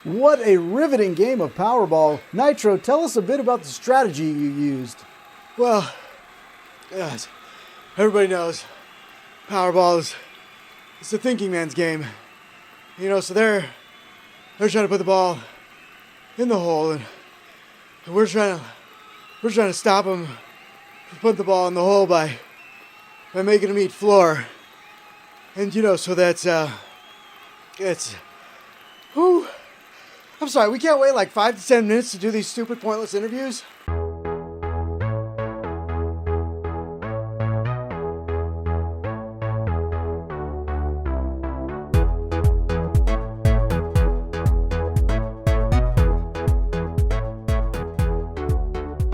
What a riveting game of Powerball. Nitro, tell us a bit about the strategy you used. Well, yes, everybody knows Powerball is the thinking man's game. So they're trying to put the ball in the hole, and we're trying to stop them from putting the ball in the hole by making them eat floor. And so that's it's whew. I'm sorry, we can't wait like 5 to 10 minutes to do these stupid, pointless interviews?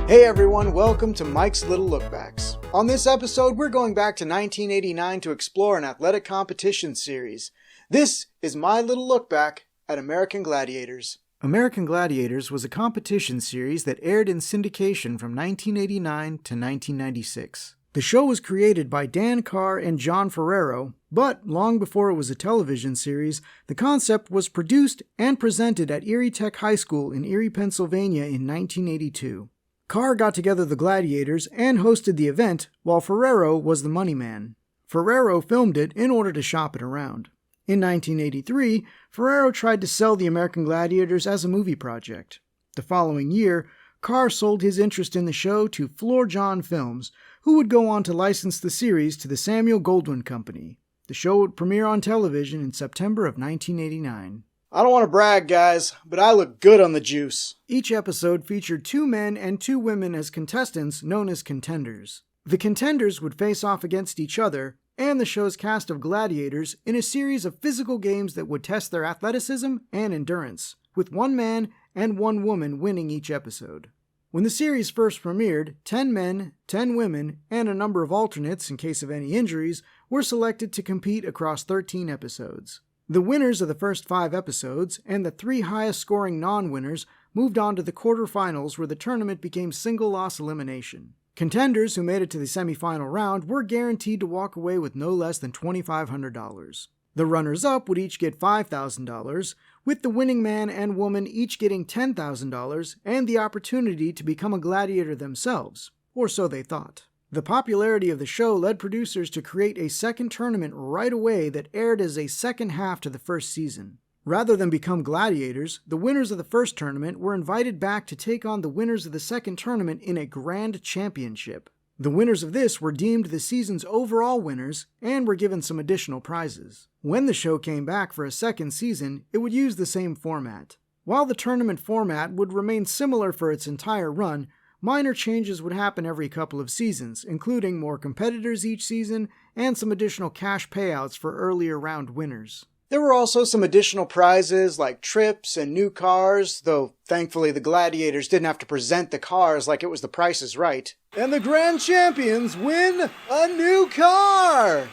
Hey everyone, welcome to Mike's Little Lookbacks. On this episode, we're going back to 1989 to explore an athletic competition series. This is my little look back at American Gladiators. American Gladiators was a competition series that aired in syndication from 1989 to 1996. The show was created by Dan Carr and John Ferrero, but long before it was a television series, the concept was produced and presented at Erie Tech High School in Erie, Pennsylvania in 1982. Carr got together the Gladiators and hosted the event, while Ferrero was the money man. Ferrero filmed it in order to shop it around. In 1983, Ferrero tried to sell the American Gladiators as a movie project. The following year, Carr sold his interest in the show to Floor John Films, who would go on to license the series to the Samuel Goldwyn Company. The show would premiere on television in September of 1989. I don't want to brag, guys, but I look good on the juice. Each episode featured 2 men and 2 women as contestants known as contenders. The contenders would face off against each other and the show's cast of gladiators in a series of physical games that would test their athleticism and endurance, with 1 man and 1 woman winning each episode. When the series first premiered, 10 men, 10 women, and a number of alternates in case of any injuries were selected to compete across 13 episodes. The winners of the first 5 episodes and the 3 highest scoring non-winners moved on to the quarterfinals where the tournament became single-loss elimination. Contenders who made it to the semifinal round were guaranteed to walk away with no less than $2,500. The runners-up would each get $5,000, with the winning man and woman each getting $10,000 and the opportunity to become a gladiator themselves, or so they thought. The popularity of the show led producers to create a second tournament right away that aired as a second half to the first season. Rather than become gladiators, the winners of the first tournament were invited back to take on the winners of the second tournament in a grand championship. The winners of this were deemed the season's overall winners and were given some additional prizes. When the show came back for a second season, it would use the same format. While the tournament format would remain similar for its entire run, minor changes would happen every couple of seasons, including more competitors each season and some additional cash payouts for earlier round winners. There were also some additional prizes like trips and new cars, though thankfully the Gladiators didn't have to present the cars like it was The Price is Right. And the grand champions win a new car!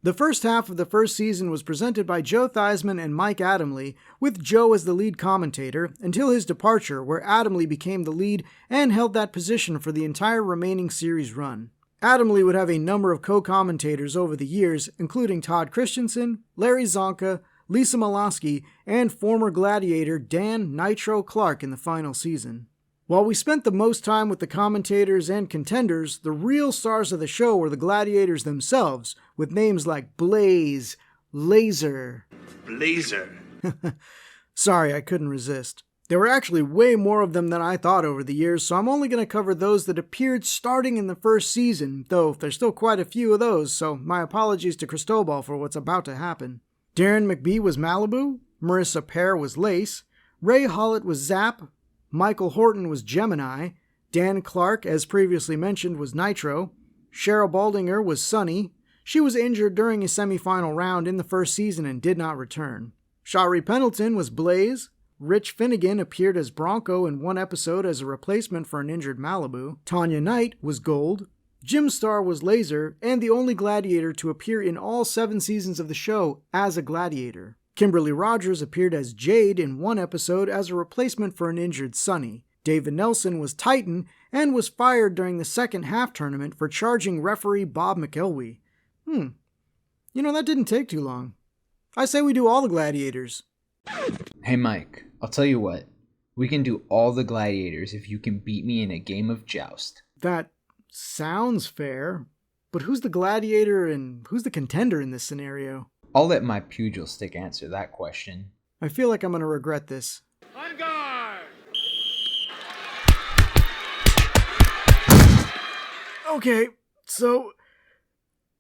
The first half of the first season was presented by Joe Theismann and Mike Adamle, with Joe as the lead commentator, until his departure, where Adamle became the lead and held that position for the entire remaining series run. Adamle would have a number of co-commentators over the years, including Todd Christensen, Larry Zonka, Lisa Miloski, and former Gladiator Dan Nitro Clark in the final season. While we spent the most time with the commentators and contenders, the real stars of the show were the Gladiators themselves, with names like Blaze, Laser. Blazer. Sorry, I couldn't resist. There were actually way more of them than I thought over the years, so I'm only going to cover those that appeared starting in the first season, though there's still quite a few of those, so my apologies to Cristobal for what's about to happen. Darren McBee was Malibu, Marissa Pear was Lace, Ray Hollett was Zap, Michael Horton was Gemini, Dan Clark, as previously mentioned, was Nitro, Cheryl Baldinger was Sunny. She was injured during a semifinal round in the first season and did not return. Shari Pendleton was Blaze, Rich Finnegan appeared as Bronco in 1 episode as a replacement for an injured Malibu. Tanya Knight was Gold. Jim Starr was Laser, and the only gladiator to appear in all 7 seasons of the show as a gladiator. Kimberly Rogers appeared as Jade in 1 episode as a replacement for an injured Sunny. David Nelson was Titan and was fired during the second half tournament for charging referee Bob McElwee. That didn't take too long. I say we do all the gladiators. Hey Mike, I'll tell you what. We can do all the gladiators if you can beat me in a game of joust. That sounds fair, but who's the gladiator and who's the contender in this scenario? I'll let my pugil stick answer that question. I feel like I'm going to regret this. On guard! Okay, so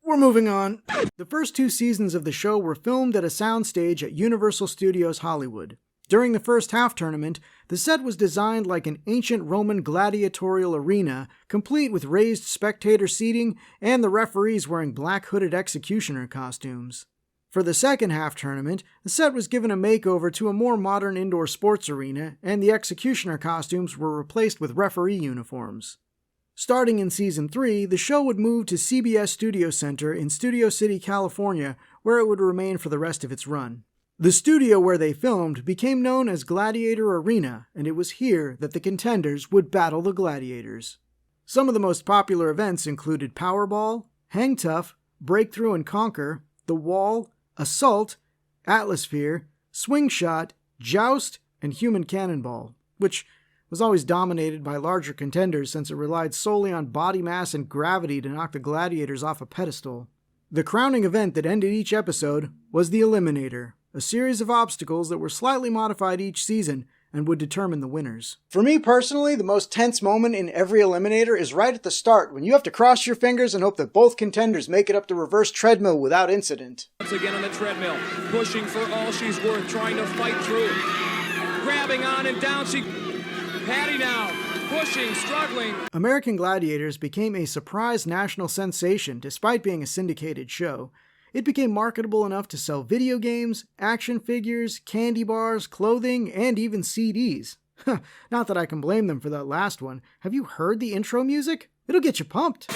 we're moving on. The first 2 seasons of the show were filmed at a soundstage at Universal Studios Hollywood. During the first half tournament, the set was designed like an ancient Roman gladiatorial arena, complete with raised spectator seating and the referees wearing black hooded executioner costumes. For the second half tournament, the set was given a makeover to a more modern indoor sports arena, and the executioner costumes were replaced with referee uniforms. Starting in Season 3, the show would move to CBS Studio Center in Studio City, California, where it would remain for the rest of its run. The studio where they filmed became known as Gladiator Arena, and it was here that the contenders would battle the gladiators. Some of the most popular events included Powerball, Hang Tough, Breakthrough and Conquer, The Wall, Assault, Atmosphere, Swing Shot, Joust, and Human Cannonball, which was always dominated by larger contenders since it relied solely on body mass and gravity to knock the gladiators off a pedestal. The crowning event that ended each episode was the Eliminator, a series of obstacles that were slightly modified each season and would determine the winners. For me personally, the most tense moment in every Eliminator is right at the start, when you have to cross your fingers and hope that both contenders make it up the reverse treadmill without incident. Once again on the treadmill, pushing for all she's worth, trying to fight through. Grabbing on and down she... Patty now, pushing, struggling. American Gladiators became a surprise national sensation despite being a syndicated show. It became marketable enough to sell video games, action figures, candy bars, clothing, and even CDs. Not that I can blame them for that last one. Have you heard the intro music? It'll get you pumped.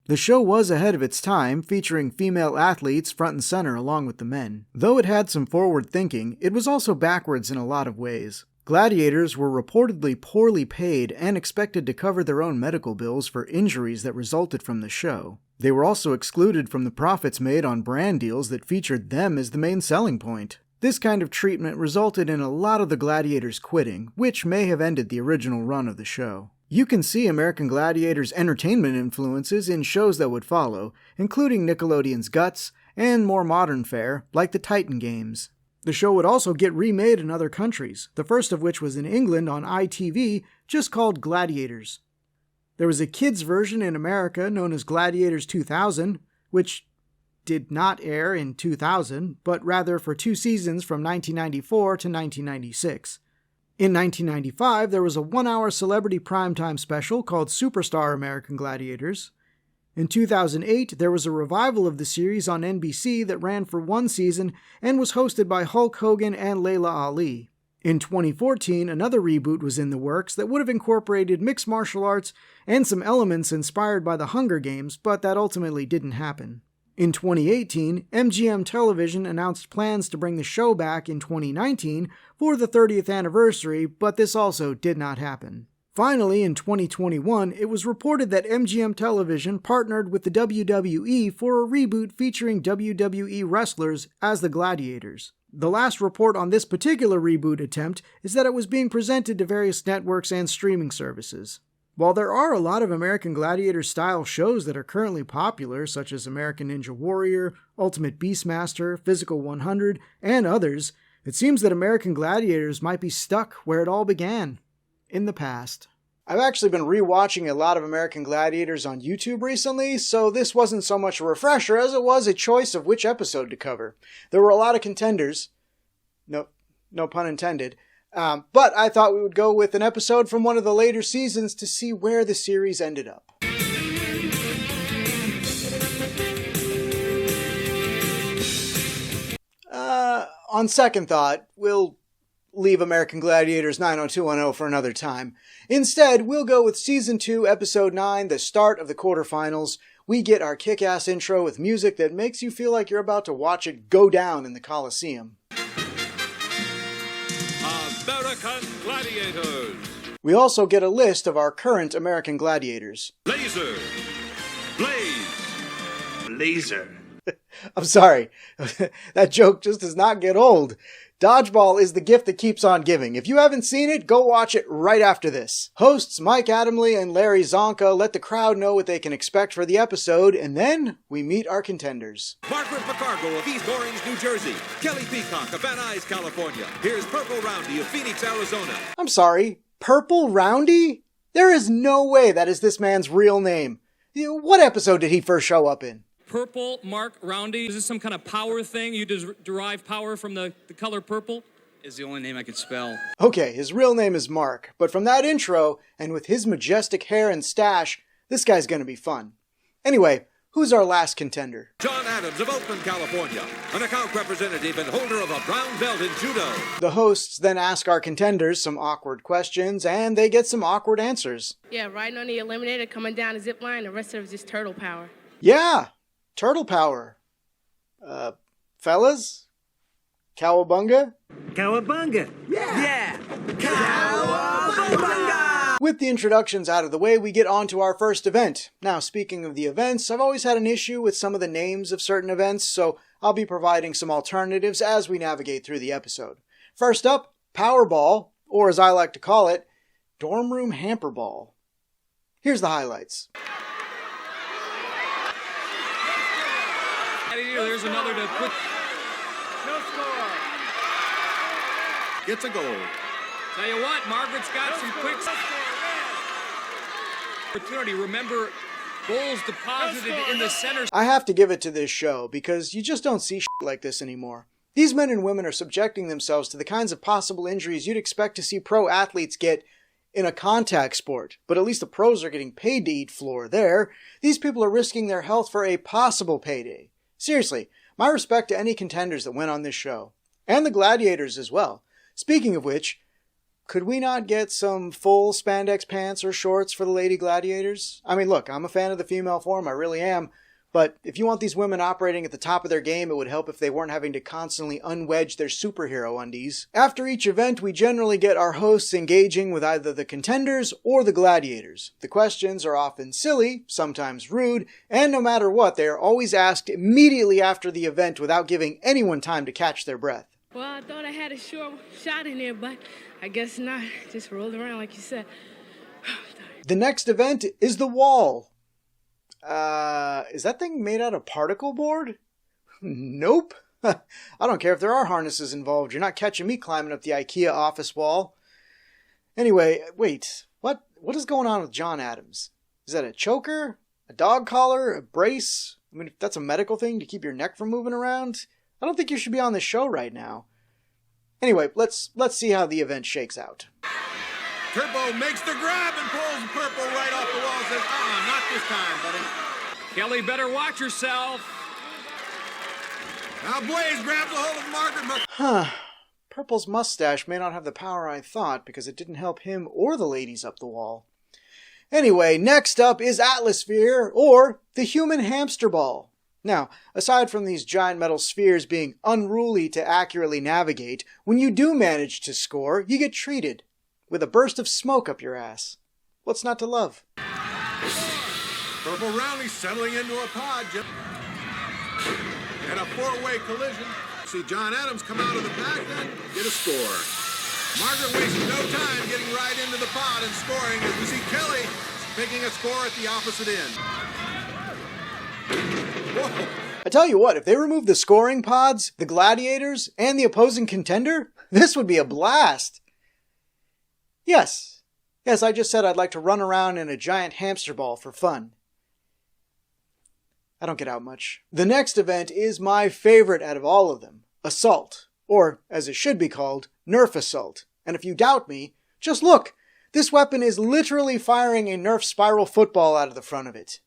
The show was ahead of its time, featuring female athletes front and center along with the men. Though it had some forward thinking, it was also backwards in a lot of ways. Gladiators were reportedly poorly paid and expected to cover their own medical bills for injuries that resulted from the show. They were also excluded from the profits made on brand deals that featured them as the main selling point. This kind of treatment resulted in a lot of the gladiators quitting, which may have ended the original run of the show. You can see American Gladiators' entertainment influences in shows that would follow, including Nickelodeon's Guts and more modern fare, like the Titan games. The show would also get remade in other countries, the first of which was in England on ITV, just called Gladiators. There was a kids' version in America known as Gladiators 2000, which did not air in 2000, but rather for 2 seasons from 1994 to 1996. In 1995, there was a 1-hour celebrity primetime special called Superstar American Gladiators. In 2008, there was a revival of the series on NBC that ran for 1 season and was hosted by Hulk Hogan and Layla Ali. In 2014, another reboot was in the works that would have incorporated mixed martial arts and some elements inspired by the Hunger Games, but that ultimately didn't happen. In 2018, MGM Television announced plans to bring the show back in 2019 for the 30th anniversary, but this also did not happen. Finally, in 2021, it was reported that MGM Television partnered with the WWE for a reboot featuring WWE wrestlers as the Gladiators. The last report on this particular reboot attempt is that it was being presented to various networks and streaming services. While there are a lot of American Gladiator-style shows that are currently popular, such as American Ninja Warrior, Ultimate Beastmaster, Physical 100, and others, it seems that American Gladiators might be stuck where it all began. In the past. I've actually been rewatching a lot of American Gladiators on YouTube recently, so this wasn't so much a refresher as it was a choice of which episode to cover. There were a lot of contenders. No pun intended. But I thought we would go with an episode from one of the later seasons to see where the series ended up. On second thought, we'll leave American Gladiators 90210 for another time. Instead, we'll go with Season 2, Episode 9, the start of the quarterfinals. We get our kick-ass intro with music that makes you feel like you're about to watch it go down in the Coliseum. American Gladiators. We also get a list of our current American Gladiators. Laser. Blazer. I'm sorry. That joke just does not get old. Dodgeball is the gift that keeps on giving. If you haven't seen it, go watch it right after this. Hosts Mike Adamley and Larry Zonka let the crowd know what they can expect for the episode, and then we meet our contenders. Margaret McCargo of East Orange, New Jersey. Kelly Peacock of Van Nuys, California. Here's Purple Roundy of Phoenix, Arizona. I'm sorry, Purple Roundy? There is no way that is this man's real name. What episode did he first show up in? Purple Mark Roundy. Is this some kind of power thing? You derive power from the color purple? Is the only name I could spell. Okay, his real name is Mark, but from that intro, and with his majestic hair and stash, this guy's gonna be fun. Anyway, who's our last contender? John Adams of Oakland, California. An account representative and holder of a brown belt in judo. The hosts then ask our contenders some awkward questions, and they get some awkward answers. Yeah, riding on the Eliminator, coming down a zip line, the rest of it's just turtle power. Yeah, turtle power. Fellas? Cowabunga? Cowabunga. Yeah. Cowabunga. With the introductions out of the way, we get on to our first event. Now, speaking of the events, I've always had an issue with some of the names of certain events, so I'll be providing some alternatives as we navigate through the episode. First up, Powerball, or as I like to call it, Dorm Room Hamper Ball. Here's the highlights. There's another to put. No score. Gets a goal. Tell you what, Margaret's got some quick opportunity. Remember, goals deposited in the center. I have to give it to this show because you just don't see shit like this anymore. These men and women are subjecting themselves to the kinds of possible injuries you'd expect to see pro athletes get in a contact sport, but at least the pros are getting paid to eat floor there. These people are risking their health for a possible payday. Seriously, my respect to any contenders that went on this show. And the Gladiators as well. Speaking of which, could we not get some full spandex pants or shorts for the Lady Gladiators? I mean, look, I'm a fan of the female form, I really am. But if you want these women operating at the top of their game, it would help if they weren't having to constantly unwedge their superhero undies. After each event, we generally get our hosts engaging with either the contenders or the gladiators. The questions are often silly, sometimes rude, and no matter what, they are always asked immediately after the event without giving anyone time to catch their breath. Well, I thought I had a sure shot in there, but I guess not. Just rolled around like you said. The next event is the wall. Is that thing made out of particle board? Nope. I don't care if there are harnesses involved. You're not catching me climbing up the IKEA office wall. Anyway, wait. What is going on with John Adams? Is that a choker? A dog collar? A brace? I mean, if that's a medical thing to keep your neck from moving around, I don't think you should be on this show right now. Anyway, let's see how the event shakes out. Turbo makes the grab and pulls Purple right off the wall and says, not this time, buddy. Kelly, better watch yourself. Now Blaze grabs a hold of Margaret. Purple's mustache may not have the power I thought because it didn't help him or the ladies up the wall. Anyway, next up is Atmosphere, or the Human Hamster Ball. Now, aside from these giant metal spheres being unruly to accurately navigate, when you do manage to score, you get treated with a burst of smoke up your ass. What's not to love? Purple Roundy settling into a pod, Jim. And a four-way collision. See John Adams come out of the back then, get a score. Margaret wasting no time getting right into the pod and scoring as we see Kelly making a score at the opposite end. Whoa. I tell you what, if they remove the scoring pods, the gladiators, and the opposing contender, this would be a blast. Yes, I just said I'd like to run around in a giant hamster ball for fun. I don't get out much. The next event is my favorite out of all of them, Assault, or as it should be called, Nerf Assault. And if you doubt me, just look. This weapon is literally firing a Nerf spiral football out of the front of it.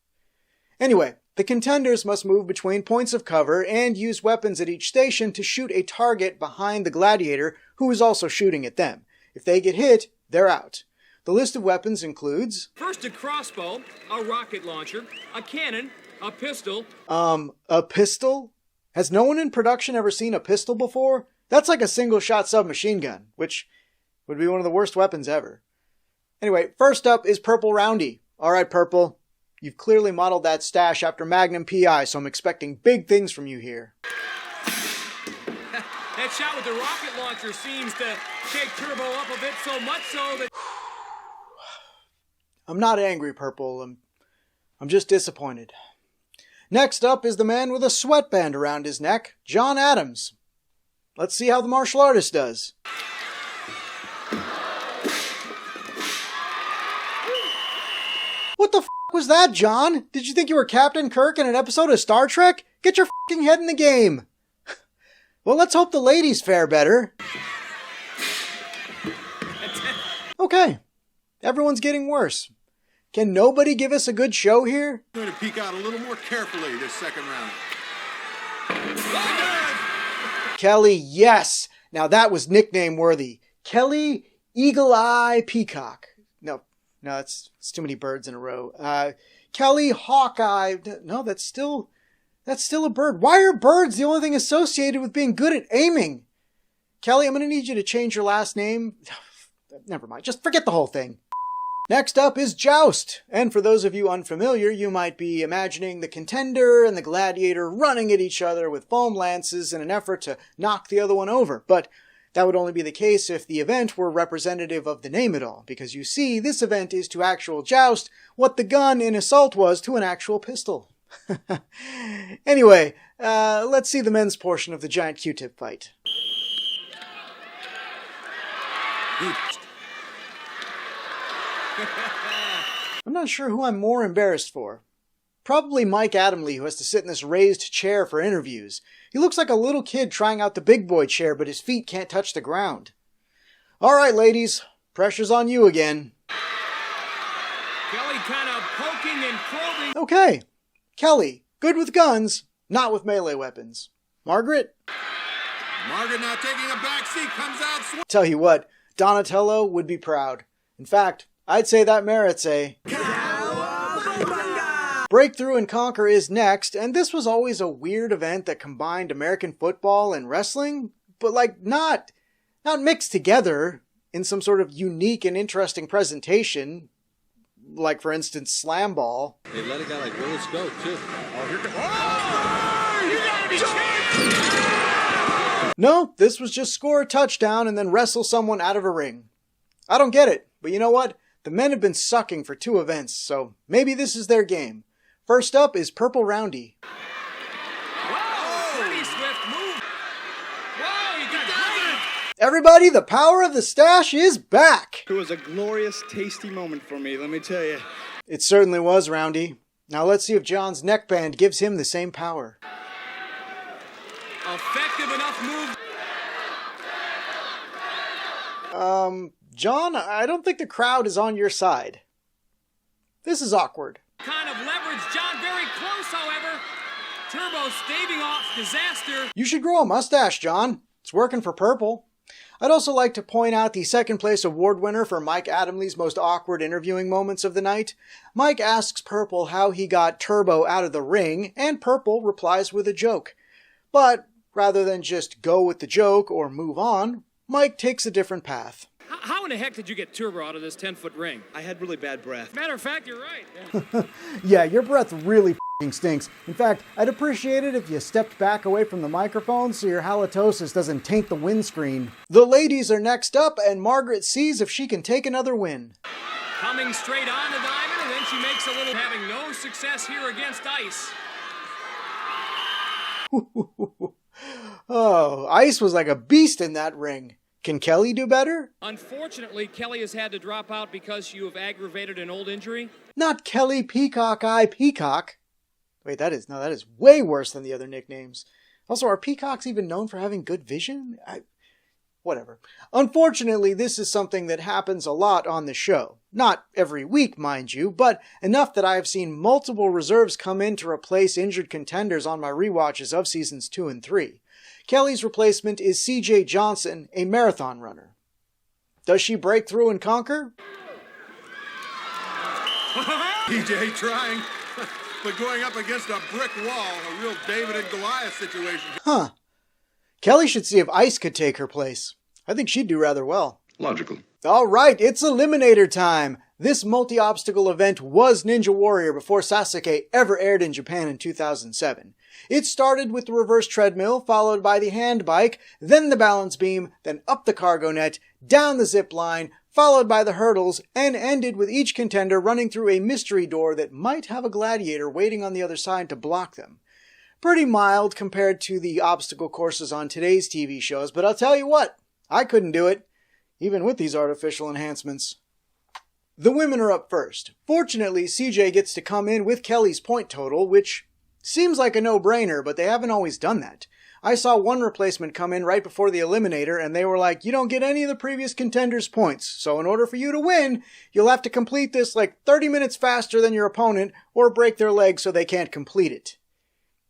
Anyway, the contenders must move between points of cover and use weapons at each station to shoot a target behind the gladiator who is also shooting at them. If they get hit, they're out. The list of weapons includes... First a crossbow, a rocket launcher, a cannon, a pistol. A pistol? Has no one in production ever seen a pistol before? That's like a single-shot submachine gun, which would be one of the worst weapons ever. Anyway, first up is Purple Roundy. Alright, Purple, You've clearly modeled that stash after Magnum P.I., so I'm expecting big things from you here. That shot with the rocket launcher seems to shake Turbo up a bit, so much so that... I'm not angry, Purple. I'm just disappointed. Next up is the man with a sweatband around his neck, John Adams. Let's see how the martial artist does. What the f*** was that, John? Did you think you were Captain Kirk in an episode of Star Trek? Get your f***ing head in the game. Well, let's hope the ladies fare better. Okay, everyone's getting worse. Can nobody give us a good show here? I'm going to peek out a little more carefully this second round. Kelly, yes. Now that was nickname worthy. Kelly Eagle Eye Peacock. No, it's too many birds in a row. Kelly Hawkeye. No, that's still a bird. Why are birds the only thing associated with being good at aiming? Kelly, I'm going to need you to change your last name. Never mind. Just forget the whole thing. Next up is Joust. And for those of you unfamiliar, you might be imagining the contender and the gladiator running at each other with foam lances in an effort to knock the other one over. But that would only be the case if the event were representative of the name at all, because you see, this event is to actual joust what the gun in Assault was to an actual pistol. Anyway, let's see the men's portion of the giant Q-tip fight. I'm not sure who I'm more embarrassed for. Probably Mike Adamle, who has to sit in this raised chair for interviews. He looks like a little kid trying out the big boy chair, but his feet can't touch the ground. All right, ladies, pressure's on you again. Kelly kind of poking and probing. Okay, Kelly, good with guns, not with melee weapons. Margaret? Margaret now taking a back seat, comes out. Tell you what, Donatello would be proud. In fact, I'd say that merits a... Breakthrough and Conquer is next, and this was always a weird event that combined American football and wrestling, but not mixed together in some sort of unique and interesting presentation, like for instance Slam Ball. They let a guy like Willis go too. Oh, here comes... Oh! You gotta be kidding! No, this was just score a touchdown and then wrestle someone out of a ring. I don't get it, but you know what? The men have been sucking for 2 events, so maybe this is their game. First up is Purple Roundy. Whoa! Pretty swift move. Whoa, you got it! Everybody, the power of the stash is back! It was a glorious, tasty moment for me, let me tell you. It certainly was, Roundy. Now let's see if John's neckband gives him the same power. Effective enough move. John, I don't think the crowd is on your side. This is awkward. Kind of leverage. John very close, however. Turbo staving off disaster. You should grow a mustache, John. It's working for Purple. I'd also like to point out the second place award winner for Mike Adamle's most awkward interviewing moments of the night. Mike asks Purple how he got Turbo out of the ring, and Purple replies with a joke. But rather than just go with the joke or move on, Mike takes a different path. How in the heck did you get Turbo out of this 10-foot ring? I had really bad breath. Matter of fact, you're right. Yeah, your breath really f***ing stinks. In fact, I'd appreciate it if you stepped back away from the microphone so your halitosis doesn't taint the windscreen. The ladies are next up, and Margaret sees if she can take another win. Coming straight on the diamond, and then she makes a little... Having no success here against Ice. Oh, Ice was like a beast in that ring. Can Kelly do better? Unfortunately, Kelly has had to drop out because you have aggravated an old injury. Not Kelly Peacock Eye Peacock. Wait, that is way worse than the other nicknames. Also, are peacocks even known for having good vision? Whatever. Unfortunately, this is something that happens a lot on the show. Not every week, mind you, but enough that I have seen multiple reserves come in to replace injured contenders on my rewatches of seasons 2 and 3. Kelly's replacement is C.J. Johnson, a marathon runner. Does she break through and conquer? TJ trying, but going up against a brick wall, a real David and Goliath situation. Huh. Kelly should see if Ice could take her place. I think she'd do rather well. Logical. All right, it's Eliminator time. This multi-obstacle event was Ninja Warrior before Sasuke ever aired in Japan in 2007. It started with the reverse treadmill, followed by the hand bike, then the balance beam, then up the cargo net, down the zip line, followed by the hurdles, and ended with each contender running through a mystery door that might have a gladiator waiting on the other side to block them. Pretty mild compared to the obstacle courses on today's TV shows, but I'll tell you what, I couldn't do it, even with these artificial enhancements. The women are up first. Fortunately, CJ gets to come in with Kelly's point total, which seems like a no-brainer, but they haven't always done that. I saw one replacement come in right before the Eliminator, and they were like, you don't get any of the previous contenders' points, so in order for you to win, you'll have to complete this like 30 minutes faster than your opponent, or break their leg so they can't complete it.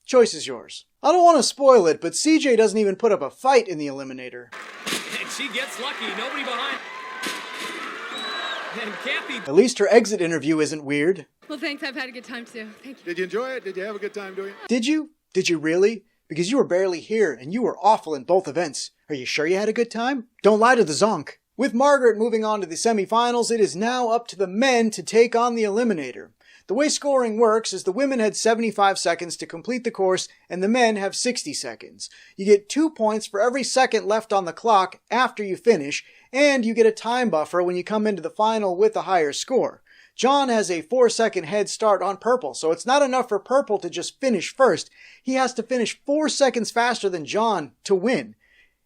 Choice is yours. I don't want to spoil it, but CJ doesn't even put up a fight in the Eliminator. And she gets lucky. Nobody behind. And Kathy. At least her exit interview isn't weird. Well, thanks. I've had a good time, too. Thank you. Did you enjoy it? Did you have a good time doing it? Did you? Did you really? Because you were barely here, and you were awful in both events. Are you sure you had a good time? Don't lie to the zonk. With Margaret moving on to the semifinals, it is now up to the men to take on the Eliminator. The way scoring works is the women had 75 seconds to complete the course, and the men have 60 seconds. You get 2 points for every second left on the clock after you finish, and you get a time buffer when you come into the final with a higher score. John has a 4-second head start on Purple, so it's not enough for Purple to just finish first. He has to finish 4 seconds faster than John to win.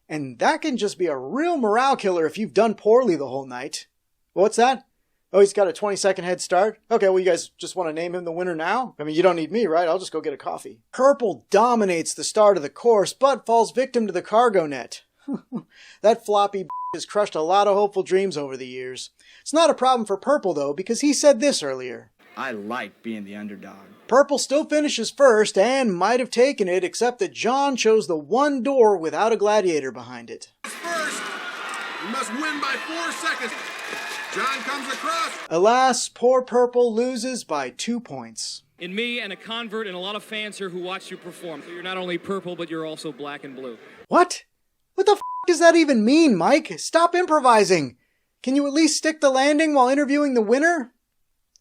And that can just be a real morale killer if you've done poorly the whole night. What's that? Oh, he's got a 20-second head start? Okay, well, you guys just want to name him the winner now? I mean, you don't need me, right? I'll just go get a coffee. Purple dominates the start of the course, but falls victim to the cargo net. That floppy has crushed a lot of hopeful dreams over the years. It's not a problem for Purple, though, because he said this earlier. I like being the underdog. Purple still finishes first and might have taken it, except that John chose the one door without a gladiator behind it. First, you must win by 4 seconds. John comes across. Alas, poor Purple loses by 2 points. In me and a convert and a lot of fans here who watch you perform. So you're not only purple, but you're also black and blue. What? What the f*** does that even mean, Mike? Stop improvising. Can you at least stick the landing while interviewing the winner?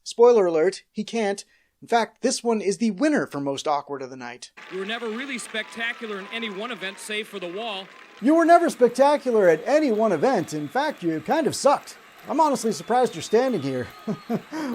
Spoiler alert, he can't. In fact, this one is the winner for most awkward of the night. You were never really spectacular in any one event save for the wall. You were never spectacular at any one event. In fact, you kind of sucked. I'm honestly surprised you're standing here.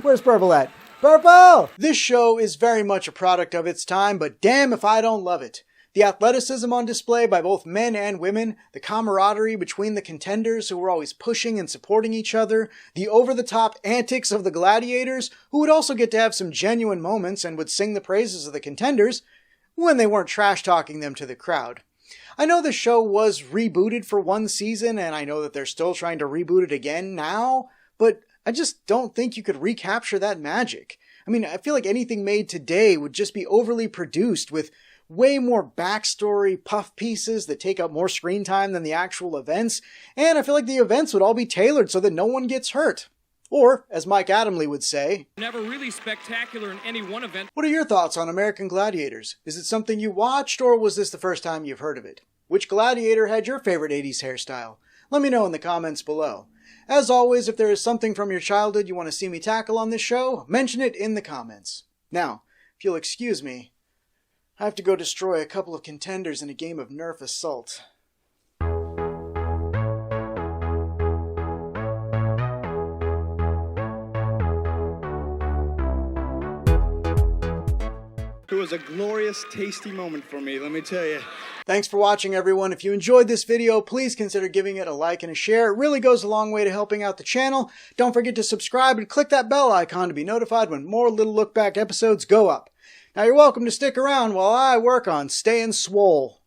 Where's Purple at? Purple! This show is very much a product of its time, but damn if I don't love it. The athleticism on display by both men and women, the camaraderie between the contenders who were always pushing and supporting each other, the over-the-top antics of the gladiators, who would also get to have some genuine moments and would sing the praises of the contenders when they weren't trash-talking them to the crowd. I know the show was rebooted for one season, and I know that they're still trying to reboot it again now, but I just don't think you could recapture that magic. I mean, I feel like anything made today would just be overly produced with way more backstory puff pieces that take up more screen time than the actual events, and I feel like the events would all be tailored so that no one gets hurt. Or, as Mike Adamley would say, never really spectacular in any one event. What are your thoughts on American Gladiators? Is it something you watched, or was this the first time you've heard of it? Which gladiator had your favorite 80s hairstyle? Let me know in the comments below. As always, if there is something from your childhood you want to see me tackle on this show, mention it in the comments. Now, if you'll excuse me, I have to go destroy a couple of contenders in a game of Nerf Assault. It was a glorious, tasty moment for me, let me tell you. Thanks for watching, everyone. If you enjoyed this video, please consider giving it a like and a share. It really goes a long way to helping out the channel. Don't forget to subscribe and click that bell icon to be notified when more Little Look Back episodes go up. Now, you're welcome to stick around while I work on staying swole.